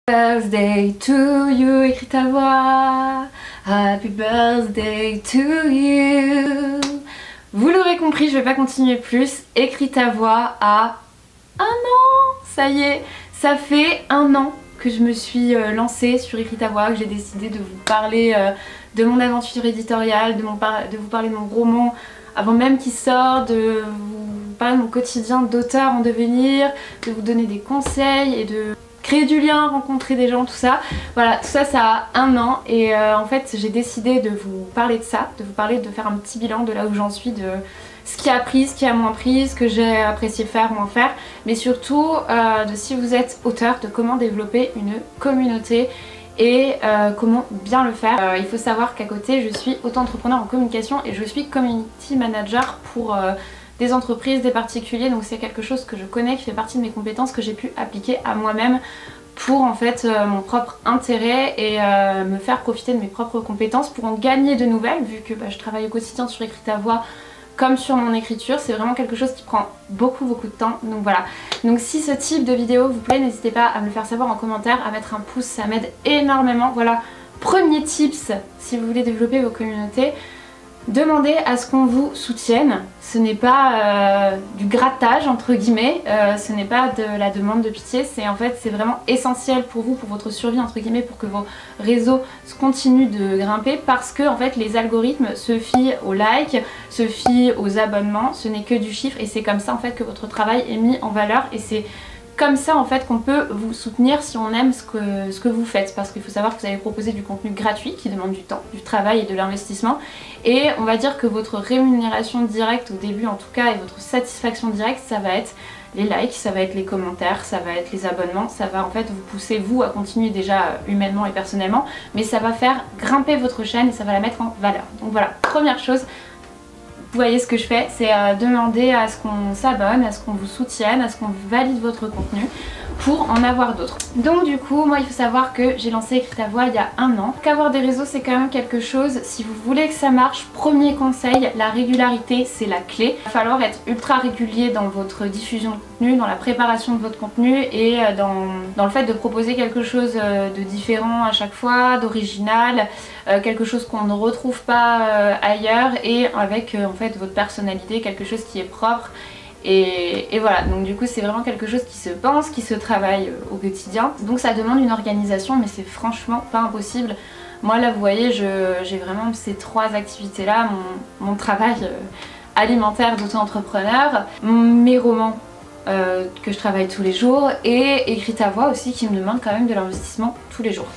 Birthday to you, écris ta voix. Happy birthday to you. Vous l'aurez compris, je vais pas continuer plus. Écris ta voix à 1 an. Ça y est, ça fait 1 an que je me suis lancée sur Écris ta voix, que j'ai décidé de vous parler de mon aventure éditoriale, de vous parler de mon roman avant même qu'il sorte, de vous parler de mon quotidien d'auteur en devenir, de vous donner des conseils et de créer du lien, rencontrer des gens, tout ça. Voilà, tout ça, ça a 1 an et en fait j'ai décidé de vous parler de ça, de vous parler, de faire un petit bilan de là où j'en suis, de ce qui a pris, ce qui a moins pris, ce que j'ai apprécié faire, moins faire, mais surtout de si vous êtes auteur, de comment développer une communauté et comment bien le faire. Il faut savoir qu'à côté je suis auto-entrepreneur en communication et je suis community manager pour des entreprises, des particuliers, donc c'est quelque chose que je connais, qui fait partie de mes compétences que j'ai pu appliquer à moi-même pour en fait mon propre intérêt et me faire profiter de mes propres compétences pour en gagner de nouvelles, vu que je travaille au quotidien sur Écris ta voix comme sur mon écriture. C'est vraiment quelque chose qui prend beaucoup de temps, donc voilà. Donc si ce type de vidéo vous plaît, n'hésitez pas à me le faire savoir en commentaire, à mettre un pouce, ça m'aide énormément. Voilà, premier tips si vous voulez développer vos communautés. Demandez à ce qu'on vous soutienne, ce n'est pas du grattage entre guillemets, ce n'est pas de la demande de pitié, c'est vraiment essentiel pour vous, pour votre survie entre guillemets, pour que vos réseaux continuent de grimper, parce que en fait les algorithmes se fient aux likes, se fient aux abonnements, ce n'est que du chiffre et c'est comme ça en fait que votre travail est mis en valeur et c'est comme ça en fait qu'on peut vous soutenir si on aime ce que vous faites, parce qu'il faut savoir que vous allez proposer du contenu gratuit qui demande du temps, du travail et de l'investissement, et on va dire que votre rémunération directe au début en tout cas et votre satisfaction directe, ça va être les likes, ça va être les commentaires, ça va être les abonnements, ça va en fait vous pousser vous à continuer déjà humainement et personnellement, mais ça va faire grimper votre chaîne et ça va la mettre en valeur. Donc voilà, première chose. Vous voyez ce que je fais, c'est demander à ce qu'on s'abonne, à ce qu'on vous soutienne, à ce qu'on valide votre contenu pour en avoir d'autres. Donc du coup, moi il faut savoir que j'ai lancé Écris ta voix il y a 1 an. Qu'avoir des réseaux c'est quand même quelque chose, si vous voulez que ça marche, premier conseil, la régularité c'est la clé. Il va falloir être ultra régulier dans votre diffusion de contenu, dans la préparation de votre contenu et dans le fait de proposer quelque chose de différent à chaque fois, d'original, quelque chose qu'on ne retrouve pas ailleurs et avec en fait votre personnalité, quelque chose qui est propre. Et voilà, donc du coup c'est vraiment quelque chose qui se pense, qui se travaille au quotidien. Donc ça demande une organisation mais c'est franchement pas impossible. Moi là vous voyez j'ai vraiment ces 3 activités là, mon travail alimentaire d'auto-entrepreneur, mes romans que je travaille tous les jours et Écris ta voix aussi qui me demande quand même de l'investissement tous les jours.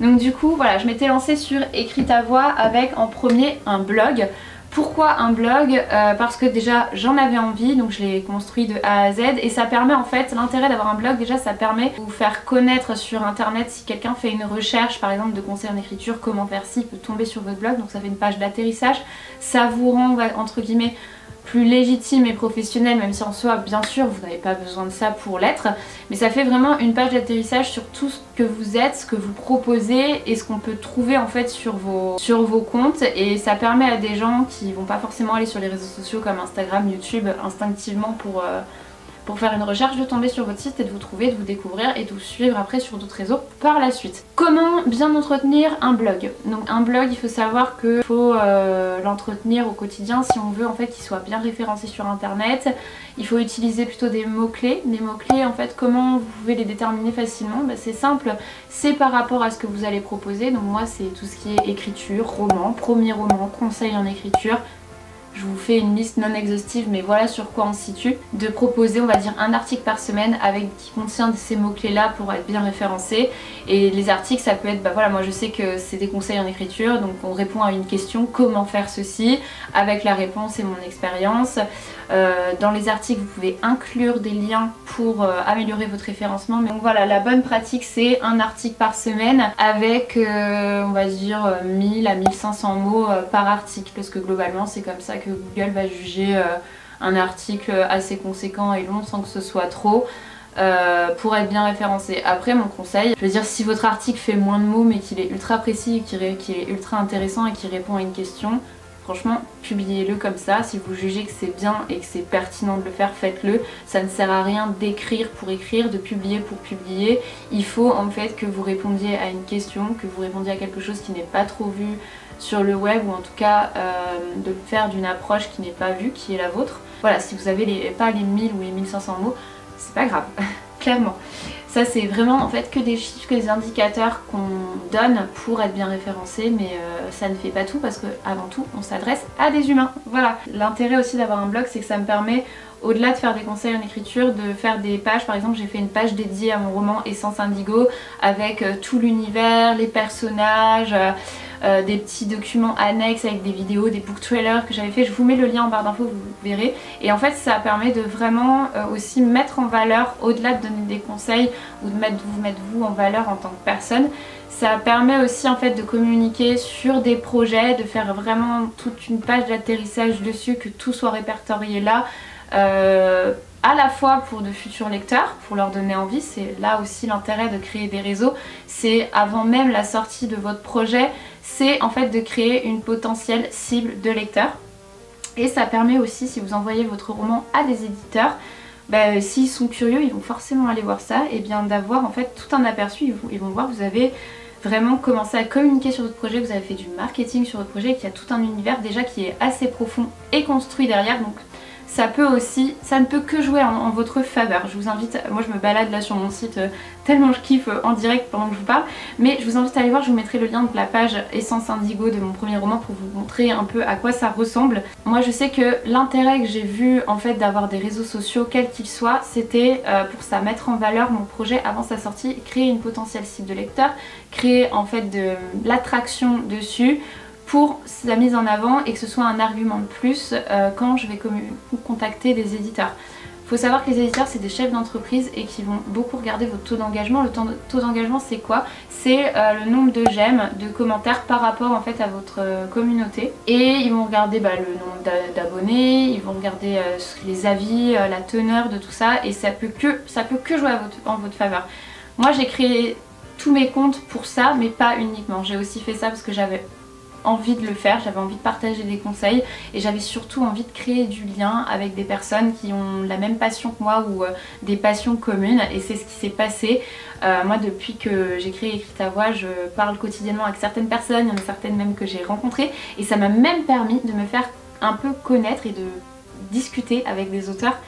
Donc du coup voilà, je m'étais lancée sur Écris ta voix avec en premier un blog. Pourquoi un blog? Parce que déjà j'en avais envie, donc je l'ai construit de A à Z et ça permet en fait, l'intérêt d'avoir un blog déjà, ça permet de vous faire connaître sur internet. Si quelqu'un fait une recherche par exemple de conseils en écriture, comment faire ci, il peut tomber sur votre blog, donc ça fait une page d'atterrissage. Ça vous rend entre guillemets plus légitime et professionnel, même si en soi bien sûr vous n'avez pas besoin de ça pour l'être, mais ça fait vraiment une page d'atterrissage sur tout ce que vous êtes, ce que vous proposez et ce qu'on peut trouver en fait sur vos comptes, et ça permet à des gens qui vont pas forcément aller sur les réseaux sociaux comme Instagram, YouTube instinctivement pour faire une recherche, de tomber sur votre site et de vous trouver, de vous découvrir et de vous suivre après sur d'autres réseaux par la suite. Comment bien entretenir un blog? Donc un blog, il faut savoir qu'il faut l'entretenir au quotidien si on veut en fait qu'il soit bien référencé sur internet. Il faut utiliser plutôt des mots-clés. Les mots-clés en fait, comment vous pouvez les déterminer facilement? C'est simple, c'est par rapport à ce que vous allez proposer. Donc moi c'est tout ce qui est écriture, roman, premier roman, conseil en écriture. Je vous fais une liste non exhaustive mais voilà sur quoi on se situe. De proposer on va dire un article par semaine qui contient ces mots clés là pour être bien référencé. Et les articles ça peut être, voilà, moi je sais que c'est des conseils en écriture, donc on répond à une question, comment faire ceci, avec la réponse et mon expérience. Dans les articles vous pouvez inclure des liens pour améliorer votre référencement. Donc voilà, la bonne pratique c'est un article par semaine avec on va dire 1000 à 1500 mots par article, parce que globalement c'est comme ça que Google va juger un article assez conséquent et long sans que ce soit trop. Pour être bien référencé. Après mon conseil, je veux dire, si votre article fait moins de mots mais qu'il est ultra précis, qu'il est ultra intéressant et qu'il répond à une question, Franchement, publiez-le comme ça. Si vous jugez que c'est bien et que c'est pertinent de le faire, faites-le. Ça ne sert à rien d'écrire pour écrire, de publier pour publier. Il faut en fait que vous répondiez à une question, que vous répondiez à quelque chose qui n'est pas trop vu sur le web, ou en tout cas de le faire d'une approche qui n'est pas vue, qui est la vôtre. Voilà, si vous avez pas les 1000 ou les 1500 mots, c'est pas grave, clairement. Ça c'est vraiment en fait que des chiffres, que des indicateurs qu'on donne pour être bien référencé, mais ça ne fait pas tout parce que avant tout on s'adresse à des humains. Voilà. L'intérêt aussi d'avoir un blog, c'est que ça me permet, au-delà de faire des conseils en écriture, de faire des pages. Par exemple, j'ai fait une page dédiée à mon roman Essence Indigo avec tout l'univers, les personnages, des petits documents annexes avec des vidéos, des book trailers que j'avais fait. Je vous mets le lien en barre d'infos, vous verrez. Et en fait ça permet de vraiment aussi mettre en valeur, au-delà de donner des conseils ou de vous mettre vous en valeur en tant que personne, ça permet aussi en fait de communiquer sur des projets, de faire vraiment toute une page d'atterrissage dessus, que tout soit répertorié là. À la fois pour de futurs lecteurs, pour leur donner envie. C'est là aussi l'intérêt de créer des réseaux, c'est avant même la sortie de votre projet, c'est en fait de créer une potentielle cible de lecteurs. Et ça permet aussi, si vous envoyez votre roman à des éditeurs, s'ils sont curieux, ils vont forcément aller voir ça, et bien d'avoir en fait tout un aperçu. Ils vont voir que vous avez vraiment commencé à communiquer sur votre projet, que vous avez fait du marketing sur votre projet, et qu'il y a tout un univers déjà qui est assez profond et construit derrière. Donc ça peut aussi, ça ne peut que jouer en votre faveur. Je vous invite, moi je me balade là sur mon site tellement je kiffe en direct pendant que je vous parle, mais je vous invite à aller voir, je vous mettrai le lien de la page Essence Indigo de mon premier roman pour vous montrer un peu à quoi ça ressemble. Moi je sais que l'intérêt que j'ai vu en fait d'avoir des réseaux sociaux, quels qu'ils soient, c'était pour ça, mettre en valeur mon projet avant sa sortie, créer une potentielle cible de lecteurs, créer en fait de l'attraction dessus, pour la mise en avant et que ce soit un argument de plus quand je vais contacter des éditeurs. Il faut savoir que les éditeurs c'est des chefs d'entreprise et qui vont beaucoup regarder votre taux d'engagement. Le taux d'engagement c'est quoi? C'est le nombre de j'aime, de commentaires par rapport en fait à votre communauté. Et ils vont regarder le nombre d'abonnés, ils vont regarder les avis, la teneur de tout ça, et ça peut que jouer en votre faveur. Moi j'ai créé tous mes comptes pour ça, mais pas uniquement. J'ai aussi fait ça parce que j'avais envie de le faire, j'avais envie de partager des conseils, et j'avais surtout envie de créer du lien avec des personnes qui ont la même passion que moi, ou des passions communes, et c'est ce qui s'est passé. Moi depuis que j'ai créé Écrit ta voix, je parle quotidiennement avec certaines personnes, il y en a certaines même que j'ai rencontrées, et ça m'a même permis de me faire un peu connaître et de discuter avec des auteurs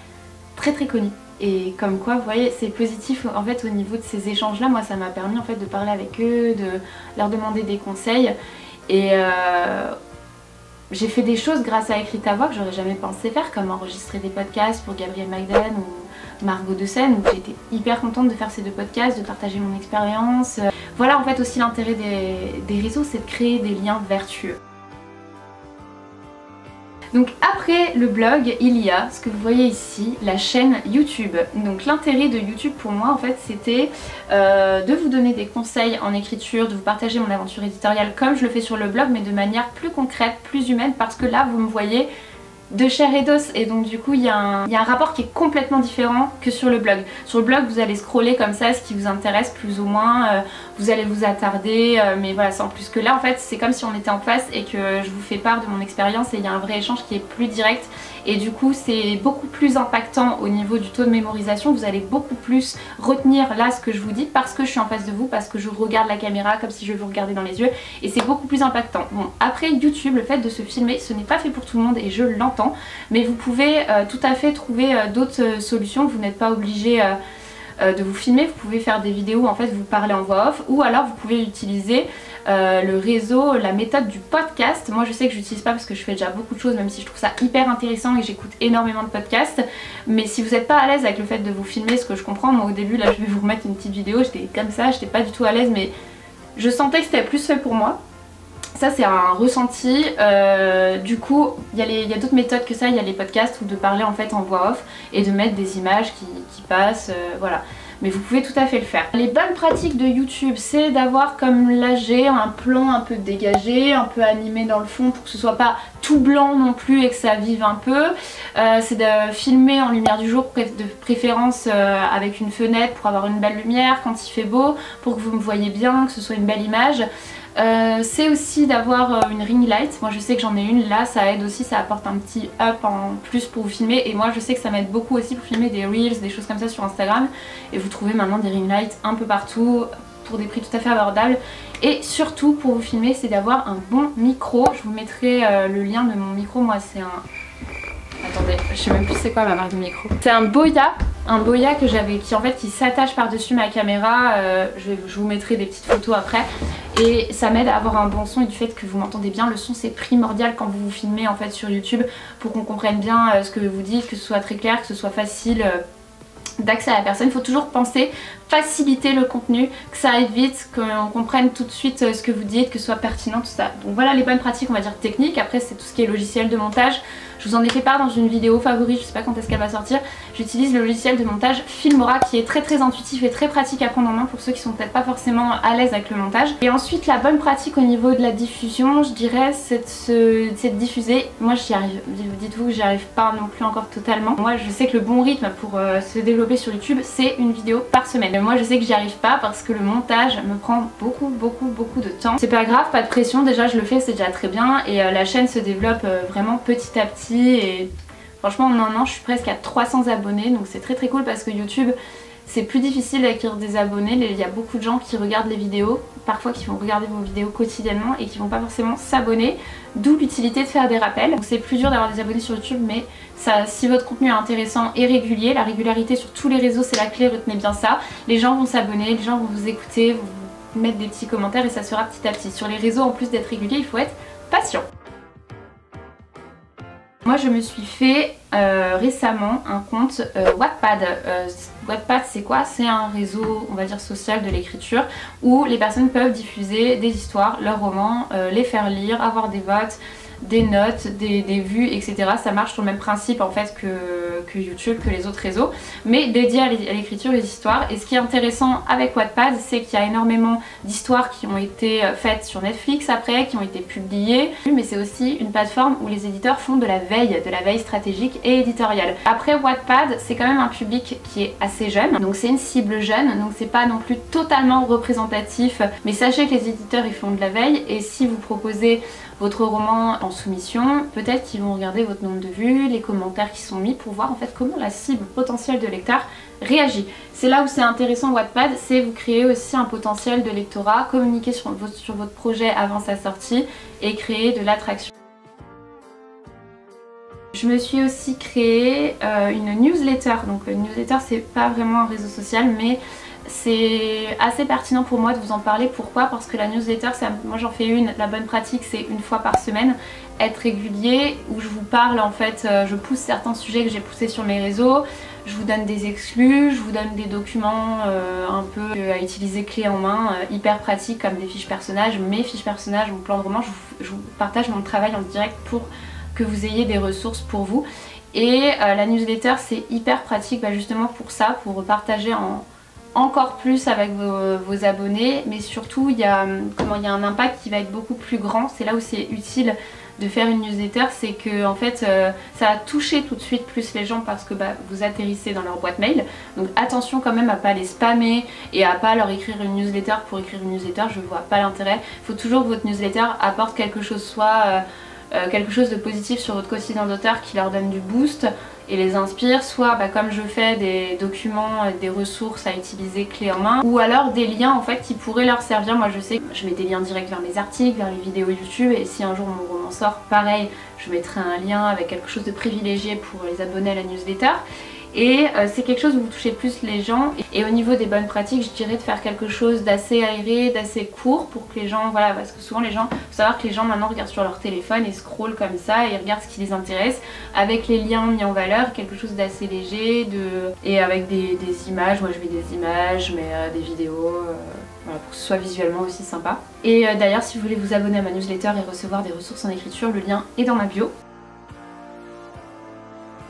très connus. Et comme quoi, vous voyez, c'est positif en fait au niveau de ces échanges là. Moi ça m'a permis en fait de parler avec eux, de leur demander des conseils. Et j'ai fait des choses grâce à Écrit ta voix que j'aurais jamais pensé faire, comme enregistrer des podcasts pour Gabrielle Magdalene ou Margot de Seine, où j'étais hyper contente de faire ces deux podcasts, de partager mon expérience. Voilà en fait aussi l'intérêt des réseaux, c'est de créer des liens vertueux. Donc après le blog, il y a ce que vous voyez ici, la chaîne YouTube. Donc l'intérêt de YouTube pour moi en fait c'était de vous donner des conseils en écriture, de vous partager mon aventure éditoriale comme je le fais sur le blog, mais de manière plus concrète, plus humaine, parce que là vous me voyez de chair et d'os, et donc du coup il y a un rapport qui est complètement différent que sur le blog. Sur le blog vous allez scroller comme ça ce qui vous intéresse plus ou moins, vous allez vous attarder, mais voilà, sans plus. Que là en fait c'est comme si on était en face et que je vous fais part de mon expérience, et il y a un vrai échange qui est plus direct, et du coup c'est beaucoup plus impactant au niveau du taux de mémorisation. Vous allez beaucoup plus retenir là ce que je vous dis parce que je suis en face de vous, parce que je regarde la caméra comme si je vous regardais dans les yeux, et c'est beaucoup plus impactant. Bon, après YouTube, le fait de se filmer, ce n'est pas fait pour tout le monde et je l'entends, mais vous pouvez tout à fait trouver d'autres solutions. Vous n'êtes pas obligé de vous filmer, vous pouvez faire des vidéos où en fait vous parlez en voix off, ou alors vous pouvez utiliser le réseau, la méthode du podcast. Moi je sais que je n'utilise pas parce que je fais déjà beaucoup de choses, même si je trouve ça hyper intéressant et que j'écoute énormément de podcasts. Mais si vous n'êtes pas à l'aise avec le fait de vous filmer, ce que je comprends, moi au début là je vais vous remettre une petite vidéo, j'étais comme ça, j'étais pas du tout à l'aise, mais je sentais que c'était plus fait pour moi. Ça c'est un ressenti, du coup il y a d'autres méthodes que ça, il y a les podcasts, ou de parler en fait en voix off et de mettre des images qui passent, voilà. Mais vous pouvez tout à fait le faire. Les bonnes pratiques de YouTube, c'est d'avoir, comme là j'ai, un plan un peu dégagé, un peu animé dans le fond pour que ce soit pas tout blanc non plus et que ça vive un peu. C'est de filmer en lumière du jour, de préférence avec une fenêtre pour avoir une belle lumière quand il fait beau, pour que vous me voyez bien, que ce soit une belle image. C'est aussi d'avoir une ring light. Moi je sais que j'en ai une là, ça aide aussi, ça apporte un petit up en plus pour vous filmer. Et moi je sais que ça m'aide beaucoup aussi pour filmer des reels, des choses comme ça sur Instagram. Et vous trouvez maintenant des ring lights un peu partout pour des prix tout à fait abordables. Et surtout pour vous filmer, c'est d'avoir un bon micro. Je vous mettrai le lien de mon micro. Moi c'est un... Attendez, je sais même plus c'est quoi ma marque de micro. C'est un Boya que j'avais, qui s'attache par-dessus ma caméra. Je vous mettrai des petites photos après. Et ça m'aide à avoir un bon son, et du fait que vous m'entendez bien, le son c'est primordial quand vous vous filmez en fait sur YouTube pour qu'on comprenne bien ce que vous dites, que ce soit très clair, que ce soit facile d'accès à la personne. Il faut toujours penser faciliter le contenu, que ça aille vite, qu'on comprenne tout de suite ce que vous dites, que ce soit pertinent, tout ça. Donc voilà les bonnes pratiques, on va dire techniques. Après c'est tout ce qui est logiciel de montage. Je vous en ai fait part dans une vidéo favorite, je sais pas quand est-ce qu'elle va sortir. J'utilise le logiciel de montage Filmora qui est très intuitif et très pratique à prendre en main pour ceux qui sont peut-être pas forcément à l'aise avec le montage. Et ensuite la bonne pratique au niveau de la diffusion, je dirais c'est de diffuser. Moi j'y arrive, dites-vous que j'y arrive pas non plus encore totalement. Moi je sais que le bon rythme pour se développer sur YouTube c'est une vidéo par semaine. Mais moi je sais que j'y arrive pas parce que le montage me prend beaucoup de temps. C'est pas grave, pas de pression, déjà je le fais, c'est déjà très bien. Et la chaîne se développe vraiment petit à petit. Et franchement en un an je suis presque à 300 abonnés, donc c'est très cool parce que YouTube c'est plus difficile d'acquérir des abonnés. Il y a beaucoup de gens qui regardent les vidéos, parfois qui vont regarder vos vidéos quotidiennement et qui vont pas forcément s'abonner, d'où l'utilité de faire des rappels. Donc c'est plus dur d'avoir des abonnés sur YouTube, mais ça, si votre contenu est intéressant et régulier, la régularité sur tous les réseaux c'est la clé, retenez bien ça. Les gens vont s'abonner, les gens vont vous écouter, vous mettre des petits commentaires et ça sera petit à petit. Sur les réseaux en plus d'être régulier, il faut être patient. Moi je me suis fait récemment un compte Wattpad. Wattpad c'est quoi? C'est un réseau on va dire social de l'écriture où les personnes peuvent diffuser des histoires, leurs romans, les faire lire, avoir des votes, des notes, des vues, etc. Ça marche sur le même principe en fait que YouTube, que les autres réseaux, mais dédié à l'écriture et les histoires. Et ce qui est intéressant avec Wattpad, c'est qu'il y a énormément d'histoires qui ont été faites sur Netflix après, qui ont été publiées, mais c'est aussi une plateforme où les éditeurs font de la veille stratégique et éditoriale. Après Wattpad, c'est quand même un public qui est assez jeune, donc c'est une cible jeune, donc c'est pas non plus totalement représentatif, mais sachez que les éditeurs ils font de la veille, et si vous proposez votre roman en soumission, peut-être qu'ils vont regarder votre nombre de vues, les commentaires qui sont mis pour voir en fait comment la cible potentielle de lecteur réagit. C'est là où c'est intéressant Wattpad, c'est vous créer aussi un potentiel de lectorat, communiquer sur votre projet avant sa sortie et créer de l'attraction. Je me suis aussi créé une newsletter. Donc une newsletter c'est pas vraiment un réseau social, mais c'est assez pertinent pour moi de vous en parler. Pourquoi? Parce que la newsletter, moi j'en fais une, la bonne pratique c'est une fois par semaine, être régulier, où je vous parle en fait, je pousse certains sujets que j'ai poussés sur mes réseaux, je vous donne des exclus, je vous donne des documents un peu à utiliser clé en main, hyper pratiques comme des fiches personnages, mes fiches personnages, mon plan de roman, je vous partage mon travail en direct pour que vous ayez des ressources pour vous. Et la newsletter c'est hyper pratique justement pour ça, pour partager encore plus avec vos abonnés, mais surtout il y a un impact qui va être beaucoup plus grand. C'est là où c'est utile de faire une newsletter, c'est que en fait ça va toucher tout de suite plus les gens parce que vous atterrissez dans leur boîte mail. Donc attention quand même à pas les spammer et à pas leur écrire une newsletter pour écrire une newsletter, je vois pas l'intérêt. Il faut toujours que votre newsletter apporte quelque chose, soit quelque chose de positif sur votre quotidien d'auteur qui leur donne du boost et les inspire, soit comme je fais des documents, des ressources à utiliser clé en main, ou alors des liens en fait qui pourraient leur servir. Moi je sais que je mets des liens directs vers mes articles, vers les vidéos YouTube, et si un jour mon roman sort, pareil, je mettrai un lien avec quelque chose de privilégié pour les abonnés à la newsletter. Et c'est quelque chose où vous touchez plus les gens. Et au niveau des bonnes pratiques, je dirais de faire quelque chose d'assez aéré, d'assez court pour que les gens, voilà, parce que souvent les gens, faut savoir que les gens maintenant regardent sur leur téléphone et scrollent comme ça et regardent ce qui les intéresse, avec les liens mis en valeur, quelque chose d'assez léger, et avec des images. Moi je mets des images, mais des vidéos, voilà, pour que ce soit visuellement aussi sympa. Et d'ailleurs si vous voulez vous abonner à ma newsletter et recevoir des ressources en écriture, le lien est dans ma bio.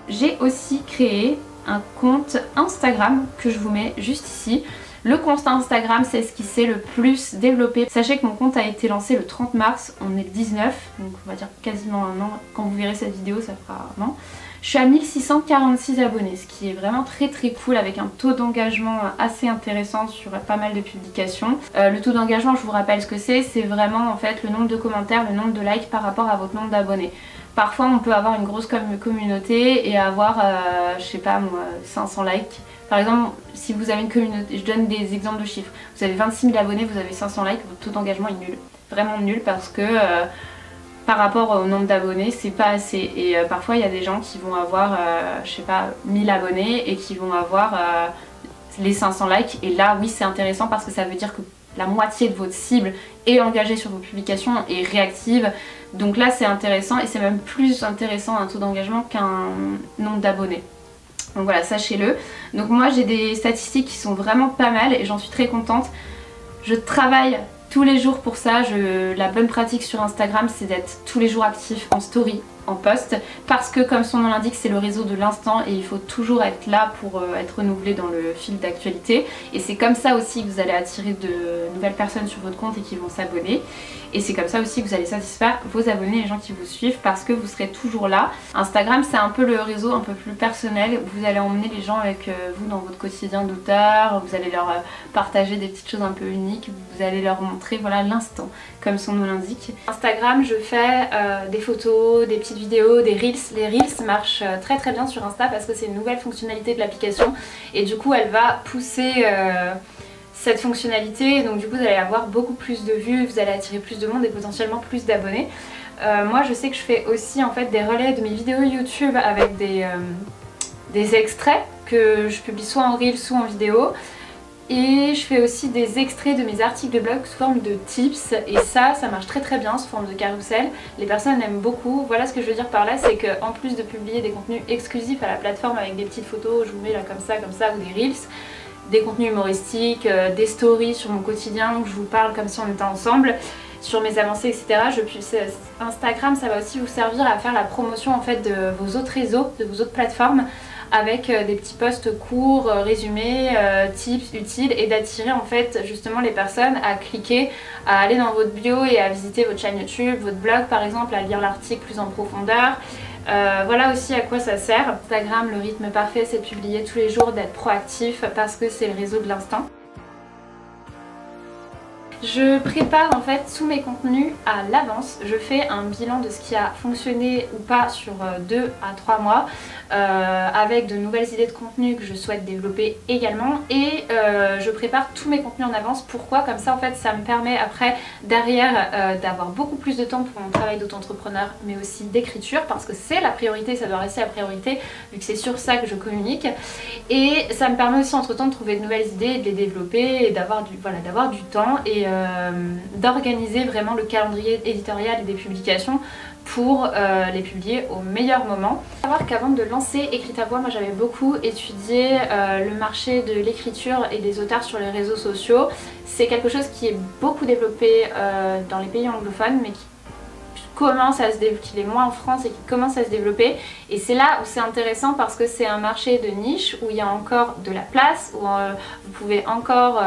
J'ai aussi créé un compte Instagram que je vous mets juste ici. Le compte Instagram c'est ce qui s'est le plus développé. Sachez que mon compte a été lancé le 30 mars, on est le 19, donc on va dire quasiment un an. Quand vous verrez cette vidéo ça fera un an. Je Je suis à 1646 abonnés, ce qui est vraiment très cool avec un taux d'engagement assez intéressant sur pas mal de publications. Le taux d'engagement, je vous rappelle ce que c'est vraiment en fait le nombre de commentaires, le nombre de likes par rapport à votre nombre d'abonnés. Parfois on peut avoir une grosse communauté et avoir, je sais pas moi, 500 likes. Par exemple, si vous avez une communauté, je donne des exemples de chiffres, vous avez 26 000 abonnés, vous avez 500 likes, votre taux d'engagement est nul. Vraiment nul parce que par rapport au nombre d'abonnés, c'est pas assez. Et parfois il y a des gens qui vont avoir, je sais pas, 1000 abonnés et qui vont avoir les 500 likes. Et là, oui, c'est intéressant parce que ça veut dire que la moitié de votre cible est engagée sur vos publications et réactive. Donc là, c'est intéressant et c'est même plus intéressant un taux d'engagement qu'un nombre d'abonnés. Donc voilà, sachez-le. Donc moi, j'ai des statistiques qui sont vraiment pas mal et j'en suis très contente. Je travaille tous les jours pour ça. La bonne pratique sur Instagram, c'est d'être tous les jours actif en story, en post, parce que comme son nom l'indique, c'est le réseau de l'instant et il faut toujours être là pour être renouvelé dans le fil d'actualité. Et c'est comme ça aussi que vous allez attirer de nouvelles personnes sur votre compte et qui vont s'abonner. Et c'est comme ça aussi que vous allez satisfaire vos abonnés, les gens qui vous suivent, parce que vous serez toujours là. Instagram, c'est un peu le réseau un peu plus personnel. Vous allez emmener les gens avec vous dans votre quotidien d'auteur. Vous allez leur partager des petites choses un peu uniques. Vous allez leur montrer, voilà, l'instant, comme son nom l'indique. Instagram, je fais des photos, des petites vidéos, des reels. Les reels marchent très bien sur Insta parce que c'est une nouvelle fonctionnalité de l'application. Et du coup, elle va pousser cette fonctionnalité, donc du coup vous allez avoir beaucoup plus de vues, vous allez attirer plus de monde et potentiellement plus d'abonnés. Moi je sais que je fais aussi en fait des relais de mes vidéos YouTube avec des extraits que je publie soit en reel soit en vidéo, et je fais aussi des extraits de mes articles de blog sous forme de tips, et ça marche très bien sous forme de carrousel. Les personnes aiment beaucoup. Voilà ce que je veux dire par là, c'est qu'en plus de publier des contenus exclusifs à la plateforme avec des petites photos, je vous mets là comme ça, ou des reels, des contenus humoristiques, des stories sur mon quotidien où je vous parle comme si on était ensemble, sur mes avancées, etc. Instagram, ça va aussi vous servir à faire la promotion en fait de vos autres réseaux, de vos autres plateformes, avec des petits posts courts, résumés, tips utiles, et d'attirer en fait justement les personnes à cliquer, à aller dans votre bio et à visiter votre chaîne YouTube, votre blog par exemple, à lire l'article plus en profondeur. Voilà aussi à quoi ça sert. Instagram, le rythme parfait, c'est de publier tous les jours, d'être proactif parce que c'est le réseau de l'instant. Je prépare en fait tous mes contenus à l'avance. Je fais un bilan de ce qui a fonctionné ou pas sur 2 à 3 mois, avec de nouvelles idées de contenu que je souhaite développer également, et je prépare tous mes contenus en avance. Pourquoi? Comme ça en fait ça me permet après derrière d'avoir beaucoup plus de temps pour mon travail d'auto-entrepreneur, mais aussi d'écriture, parce que c'est la priorité, ça doit rester la priorité vu que c'est sur ça que je communique, et ça me permet aussi entre temps de trouver de nouvelles idées, de les développer et d'avoir du temps et d'organiser vraiment le calendrier éditorial et des publications pour les publier au meilleur moment. Il faut savoir qu'avant de lancer Écris ta voix, moi j'avais beaucoup étudié le marché de l'écriture et des auteurs sur les réseaux sociaux. C'est quelque chose qui est beaucoup développé dans les pays anglophones, mais qui est moins en France et qui commence à se développer, et c'est là où c'est intéressant parce que c'est un marché de niche où il y a encore de la place, où vous pouvez encore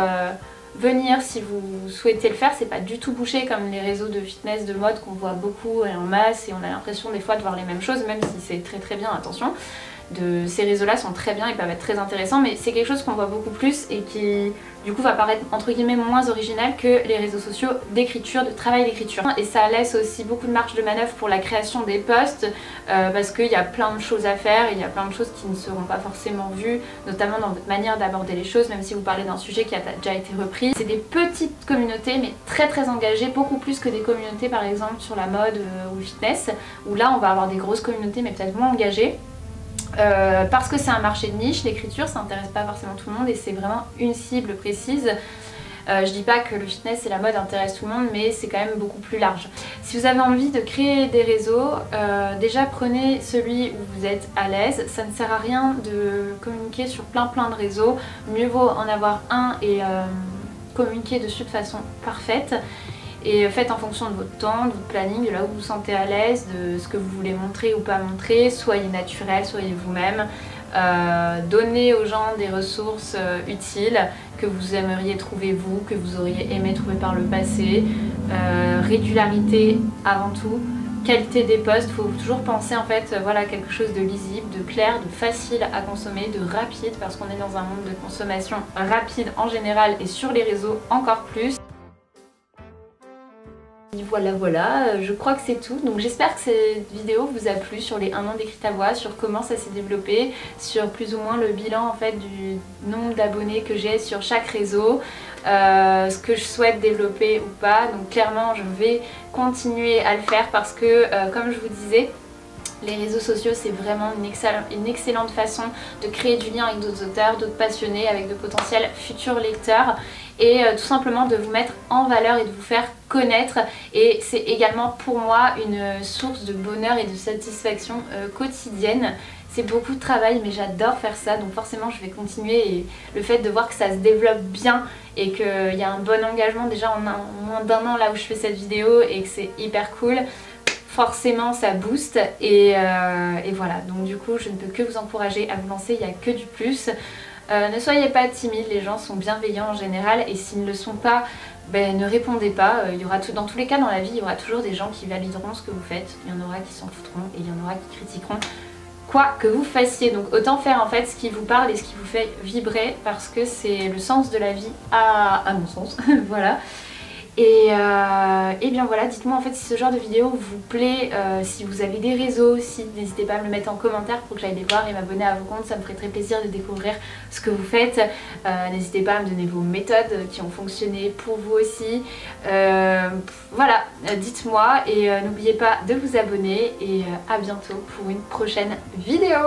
venir si vous souhaitez le faire. C'est pas du tout bouché comme les réseaux de fitness, de mode qu'on voit beaucoup et en masse, et on a l'impression des fois de voir les mêmes choses, même si c'est très bien, attention. Ces réseaux là sont très bien, ils peuvent être très intéressants, mais c'est quelque chose qu'on voit beaucoup plus et qui du coup va paraître entre guillemets moins original que les réseaux sociaux d'écriture, de travail d'écriture. Et ça laisse aussi beaucoup de marge de manœuvre pour la création des posts, parce qu'il y a plein de choses à faire, il y a plein de choses qui ne seront pas forcément vues, notamment dans votre manière d'aborder les choses, même si vous parlez d'un sujet qui a déjà été repris. C'est des petites communautés mais très engagées, beaucoup plus que des communautés par exemple sur la mode ou le fitness, où là on va avoir des grosses communautés mais peut-être moins engagées. Parce que c'est un marché de niche, l'écriture ça intéresse pas forcément tout le monde et c'est vraiment une cible précise. Je dis pas que le fitness et la mode intéressent tout le monde, mais c'est quand même beaucoup plus large. Si vous avez envie de créer des réseaux, déjà prenez celui où vous êtes à l'aise. Ça ne sert à rien de communiquer sur plein de réseaux, mieux vaut en avoir un et communiquer dessus de façon parfaite. Et faites en fonction de votre temps, de votre planning, de là où vous vous sentez à l'aise, de ce que vous voulez montrer ou pas montrer. Soyez naturel, soyez vous-même. Donnez aux gens des ressources utiles que vous aimeriez trouver vous, que vous auriez aimé trouver par le passé. Régularité avant tout. qualité des posts, il faut toujours penser en fait voilà, quelque chose de lisible, de clair, de facile à consommer, de rapide parce qu'on est dans un monde de consommation rapide en général et sur les réseaux encore plus. Voilà, je crois que c'est tout. Donc j'espère que cette vidéo vous a plu sur les 1 an d'Écrit ta voix, sur comment ça s'est développé, sur plus ou moins le bilan en fait du nombre d'abonnés que j'ai sur chaque réseau, ce que je souhaite développer ou pas. Donc clairement je vais continuer à le faire parce que comme je vous disais, les réseaux sociaux c'est vraiment une excellente façon de créer du lien avec d'autres auteurs, d'autres passionnés, avec de potentiels futurs lecteurs et tout simplement de vous mettre en valeur et de vous faire connaître, et c'est également pour moi une source de bonheur et de satisfaction quotidienne. C'est beaucoup de travail mais j'adore faire ça, donc forcément je vais continuer, et le fait de voir que ça se développe bien et qu'il y a un bon engagement déjà en moins d'1 an là où je fais cette vidéo et que c'est hyper cool, forcément ça booste et voilà. Donc du coup je ne peux que vous encourager à vous lancer, il n'y a que du plus. Ne soyez pas timide, les gens sont bienveillants en général et s'ils ne le sont pas, ben, ne répondez pas. Il y aura dans tous les cas dans la vie, il y aura toujours des gens qui valideront ce que vous faites, il y en aura qui s'en foutront et il y en aura qui critiqueront quoi que vous fassiez. Donc autant faire en fait ce qui vous parle et ce qui vous fait vibrer parce que c'est le sens de la vie à mon sens. Voilà. Et bien voilà, dites-moi en fait si ce genre de vidéo vous plaît, si vous avez des réseaux aussi, n'hésitez pas à me le mettre en commentaire pour que j'aille les voir et m'abonner à vos comptes, ça me ferait très plaisir de découvrir ce que vous faites. N'hésitez pas à me donner vos méthodes qui ont fonctionné pour vous aussi. Voilà, dites-moi et n'oubliez pas de vous abonner et à bientôt pour une prochaine vidéo.